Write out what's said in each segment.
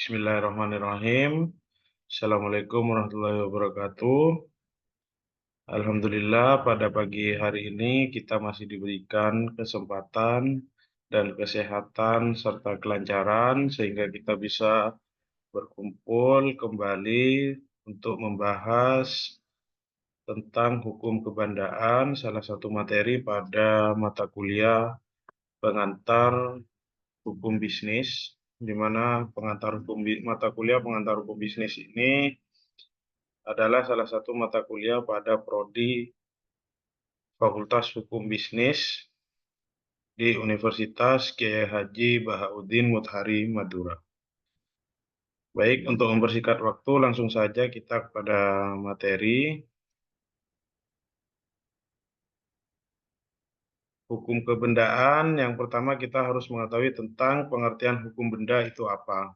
Bismillahirrahmanirrahim. Assalamualaikum warahmatullahi wabarakatuh. Alhamdulillah, pada pagi hari ini kita masih diberikan kesempatan dan kesehatan serta kelancaran sehingga kita bisa berkumpul kembali untuk membahas tentang hukum kebandaan, salah satu materi pada mata kuliah pengantar hukum bisnis, di mana mata kuliah pengantar hukum bisnis ini adalah salah satu mata kuliah pada prodi Fakultas Hukum Bisnis di Universitas Kiai Haji Bahauddin Mutahari Madura. Baik, untuk mempersingkat waktu, langsung saja kita kepada materi. Hukum kebendaan, yang pertama kita harus mengetahui tentang pengertian hukum benda itu apa.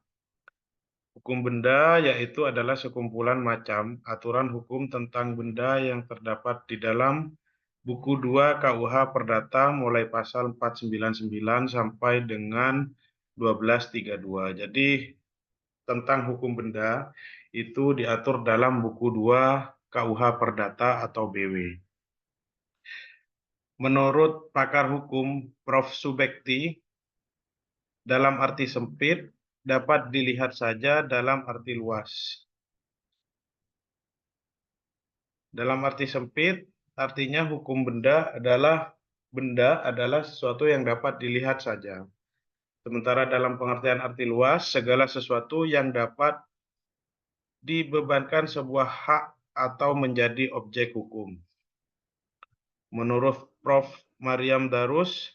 Hukum benda yaitu adalah sekumpulan macam aturan hukum tentang benda yang terdapat di dalam Buku 2 KUH Perdata mulai pasal 499 sampai dengan 1232. Jadi tentang hukum benda itu diatur dalam Buku 2 KUH Perdata atau BW. Menurut pakar hukum Prof. Subekti, dalam arti sempit dapat dilihat saja dalam arti luas. Dalam arti sempit, artinya hukum benda adalah sesuatu yang dapat dilihat saja. Sementara dalam pengertian arti luas, segala sesuatu yang dapat dibebankan sebuah hak atau menjadi objek hukum. Menurut Prof. Maryam Darus,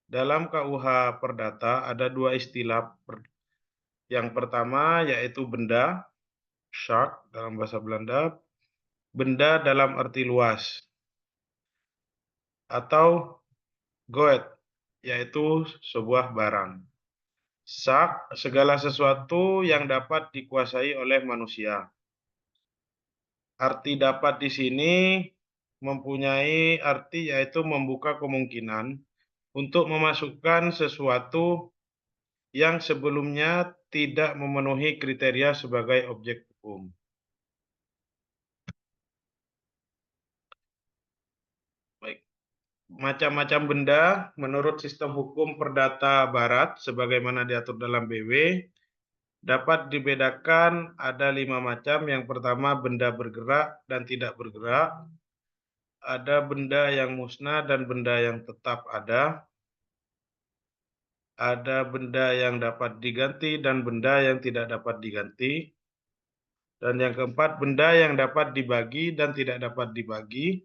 dalam KUH Perdata ada dua istilah. Yang pertama yaitu benda, shark dalam bahasa Belanda, benda dalam arti luas, atau goed, yaitu sebuah barang. Sak, segala sesuatu yang dapat dikuasai oleh manusia. Arti dapat di sini mempunyai arti yaitu membuka kemungkinan untuk memasukkan sesuatu yang sebelumnya tidak memenuhi kriteria sebagai objek hukum. Baik. Macam-macam benda menurut sistem hukum perdata barat sebagaimana diatur dalam BW dapat dibedakan ada 5 macam. Yang pertama benda bergerak dan tidak bergerak, ada benda yang musnah dan benda yang tetap ada benda yang dapat diganti dan benda yang tidak dapat diganti, dan yang keempat benda yang dapat dibagi dan tidak dapat dibagi.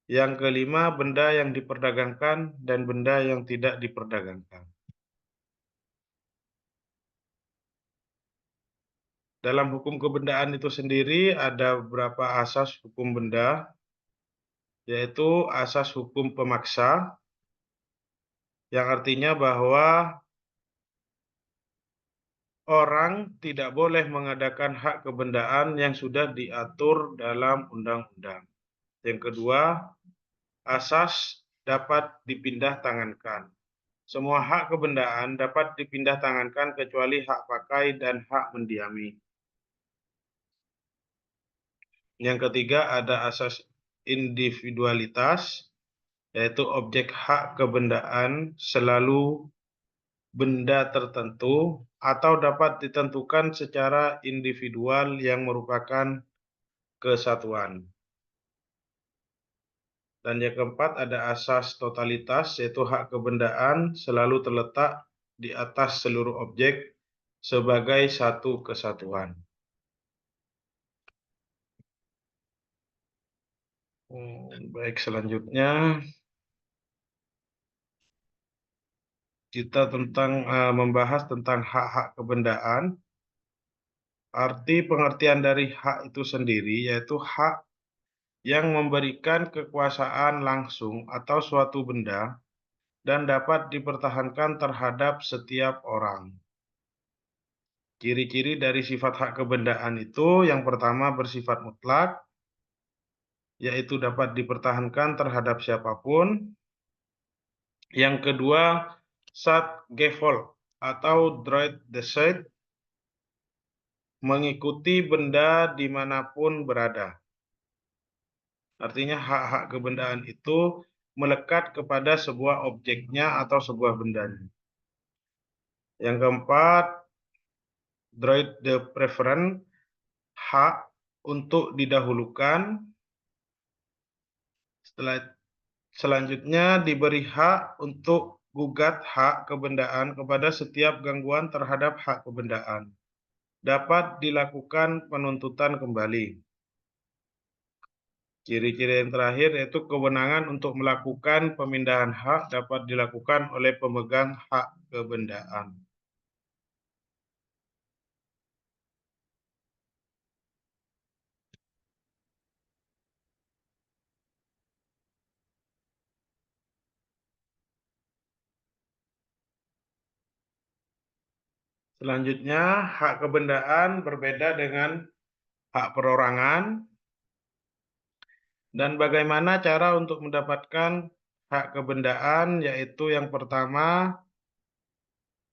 Yang kelima, benda yang diperdagangkan dan benda yang tidak diperdagangkan. Dalam hukum kebendaan itu sendiri ada beberapa asas hukum benda, yaitu asas hukum pemaksa, yang artinya bahwa orang tidak boleh mengadakan hak kebendaan yang sudah diatur dalam undang-undang. Yang kedua, asas dapat dipindah tangankan. Semua hak kebendaan dapat dipindah tangankan kecuali hak pakai dan hak mendiami. Yang ketiga ada asas individualitas, yaitu objek hak kebendaan selalu benda tertentu atau dapat ditentukan secara individual yang merupakan kesatuan. Dan yang keempat ada asas totalitas, yaitu hak kebendaan selalu terletak di atas seluruh objek sebagai satu kesatuan. Baik, selanjutnya kita membahas tentang hak-hak kebendaan. Arti pengertian dari hak itu sendiri yaitu hak yang memberikan kekuasaan langsung atau suatu benda dan dapat dipertahankan terhadap setiap orang. Ciri-ciri dari sifat hak kebendaan itu yang pertama bersifat mutlak, yaitu dapat dipertahankan terhadap siapapun. Yang kedua, sat gevolg, atau droid descent mengikuti benda dimanapun berada. Artinya hak-hak kebendaan itu melekat kepada sebuah objeknya atau sebuah bendanya. Yang keempat, droid the preference, hak untuk didahulukan. Selanjutnya diberi hak untuk gugat hak kebendaan kepada setiap gangguan terhadap hak kebendaan. Dapat dilakukan penuntutan kembali. Ciri-ciri yang terakhir yaitu kewenangan untuk melakukan pemindahan hak dapat dilakukan oleh pemegang hak kebendaan. Selanjutnya, hak kebendaan berbeda dengan hak perorangan. Dan bagaimana cara untuk mendapatkan hak kebendaan, yaitu yang pertama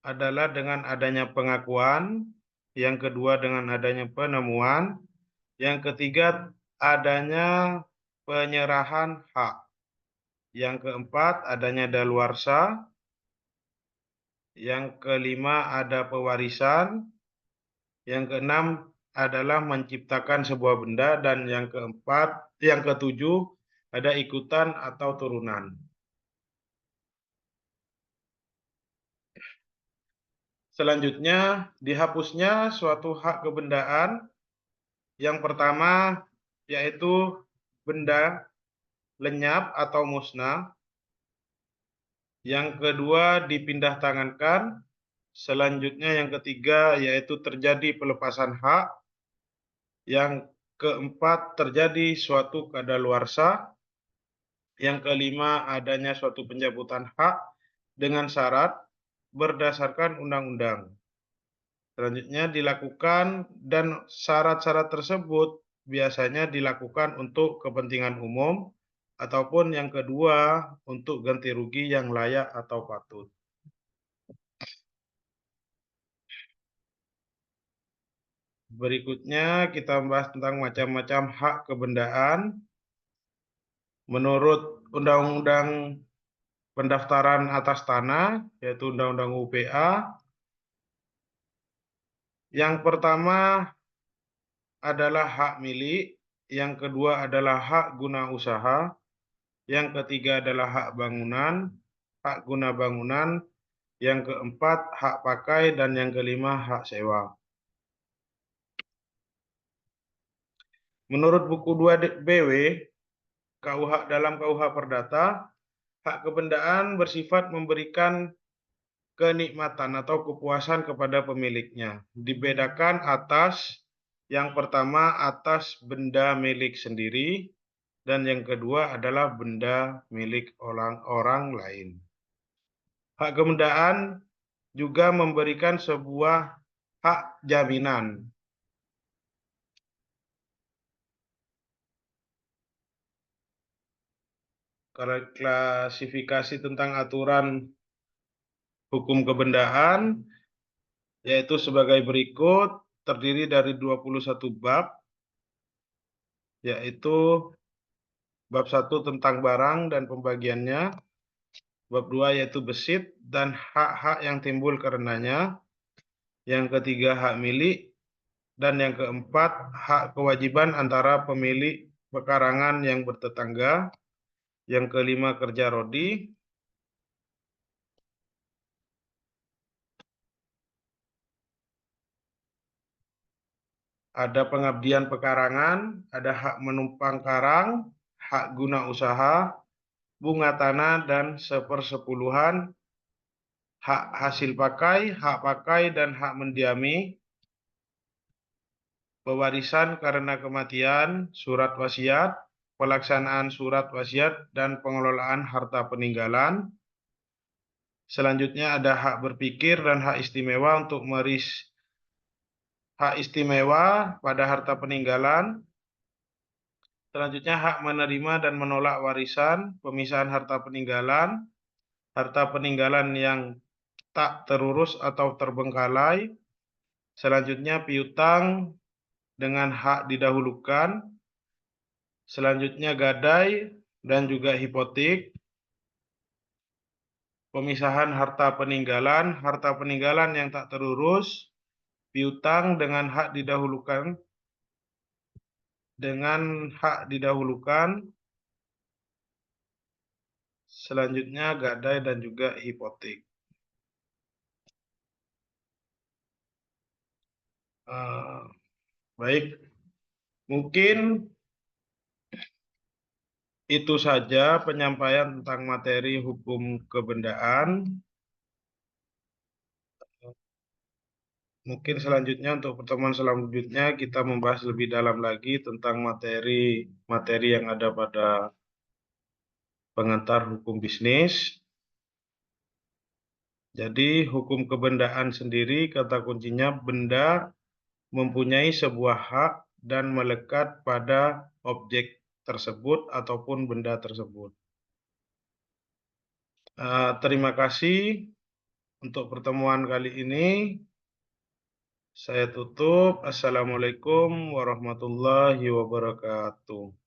adalah dengan adanya pengakuan, yang kedua dengan adanya penemuan, yang ketiga adanya penyerahan hak, yang keempat adanya daluarsa, yang kelima ada pewarisan, yang keenam adalah menciptakan sebuah benda, dan yang ketujuh ada ikutan atau turunan. Selanjutnya, dihapusnya suatu hak kebendaan. Yang pertama yaitu benda lenyap atau musnah. Yang kedua dipindah tangankan. Selanjutnya yang ketiga yaitu terjadi pelepasan hak. Yang keempat terjadi suatu kadaluarsa. Yang kelima adanya suatu pencabutan hak dengan syarat berdasarkan undang-undang. Selanjutnya dilakukan dan syarat-syarat tersebut biasanya dilakukan untuk kepentingan umum ataupun yang kedua untuk ganti rugi yang layak atau patut. Berikutnya kita membahas tentang macam-macam hak kebendaan. Menurut Undang-Undang Pendaftaran Atas Tanah, yaitu Undang-Undang UPA, yang pertama adalah hak milik, yang kedua adalah hak guna usaha, yang ketiga adalah hak bangunan, hak guna bangunan, yang keempat hak pakai, dan yang kelima hak sewa. Menurut buku 2 BW, dalam KUH Perdata, hak kebendaan bersifat memberikan kenikmatan atau kepuasan kepada pemiliknya. Dibedakan atas yang pertama atas benda milik sendiri, dan yang kedua adalah benda milik orang lain. Hak kebendaan juga memberikan sebuah hak jaminan. Klasifikasi tentang aturan hukum kebendaan yaitu sebagai berikut, terdiri dari 21 bab, yaitu bab 1 tentang barang dan pembagiannya, bab 2 yaitu besit dan hak-hak yang timbul karenanya, yang ketiga hak milik, dan yang keempat hak kewajiban antara pemilik pekarangan yang bertetangga, yang kelima kerja rodi, ada pengabdian pekarangan, ada hak menumpang karang, hak guna usaha, bunga tanah dan sepersepuluhan, hak hasil pakai, hak pakai dan hak mendiami, pewarisan karena kematian, surat wasiat, pelaksanaan surat wasiat dan pengelolaan harta peninggalan. Selanjutnya ada hak berpikir dan hak istimewa untuk hak istimewa pada harta peninggalan. Selanjutnya hak menerima dan menolak warisan, pemisahan harta peninggalan yang tak terurus atau terbengkalai. Selanjutnya piutang dengan hak didahulukan. Selanjutnya gadai dan juga hipotek. Pemisahan harta peninggalan yang tak terurus, piutang dengan hak didahulukan, selanjutnya gadai dan juga hipotek. Baik, mungkin itu saja penyampaian tentang materi hukum kebendaan. Mungkin selanjutnya untuk pertemuan selanjutnya kita membahas lebih dalam lagi tentang materi yang ada pada pengantar hukum bisnis. Jadi hukum kebendaan sendiri kata kuncinya benda mempunyai sebuah hak dan melekat pada objek tersebut ataupun benda tersebut. Terima kasih untuk pertemuan kali ini. Saya tutup. Assalamualaikum warahmatullahi wabarakatuh.